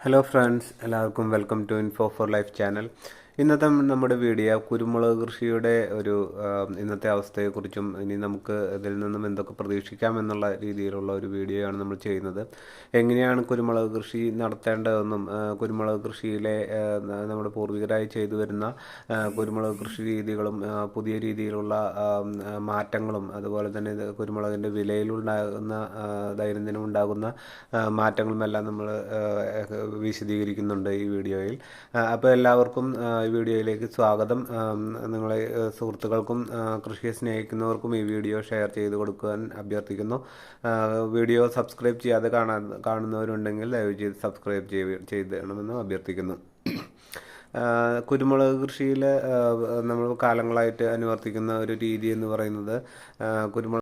Hello friends, എല്ലാവർക്കും welcome to info for life channel. ഇന്നത്തെ നമ്മുടെ വീഡിയോ കുരുമുളക് കൃഷിയുടെ ഇന്നത്തെ അവസ്ഥയെക്കുറിച്ചും ഇനി നമുക്ക് ഇതിൽ നിന്നും എന്തൊക്കെ പ്രതീക്ഷിക്കാം എന്നുള്ള രീതിയിലുള്ള ഒരു വീഡിയോ ആണ് നമ്മൾ ചെയ്യുന്നത്. എങ്ങനെയാണ് കുരുമുളക് കൃഷി നടത്തേണ്ടതെന്നും കുരുമുളക് കൃഷിയിലെ നമ്മുടെ പൂർവികരായി ചെയ്തു വരുന്ന കുരുമുളക് കൃഷി രീതികളും പുതിയ രീതിയിലുള്ള മാറ്റങ്ങളും അതുപോലെ തന്നെ കുരുമുളകിൻ്റെ വിലയിലുണ്ടാകുന്ന ദൈനംദിനം ഉണ്ടാകുന്ന മാറ്റങ്ങളുമെല്ലാം നമ്മൾ വിശദീകരിക്കുന്നുണ്ട് ഈ വീഡിയോയിൽ. അപ്പോൾ എല്ലാവർക്കും ഈ വീഡിയോയിലേക്ക് സ്വാഗതം. നിങ്ങളെ സുഹൃത്തുക്കൾക്കും കൃഷിയെ സ്നേഹിക്കുന്നവർക്കും ഈ വീഡിയോ ഷെയർ ചെയ്ത് കൊടുക്കുവാൻ അഭ്യർത്ഥിക്കുന്നു. വീഡിയോ സബ്സ്ക്രൈബ് ചെയ്യാതെ കാണുന്നവരുണ്ടെങ്കിൽ ദയവ് ചെയ്ത് സബ്സ്ക്രൈബ് ചെയ്യണമെന്ന് അഭ്യർത്ഥിക്കുന്നു. കുരുമുളക് കൃഷിയിൽ നമ്മൾ കാലങ്ങളായിട്ട് അനുവർത്തിക്കുന്ന ഒരു രീതി എന്ന് പറയുന്നത് കുരുമുളക്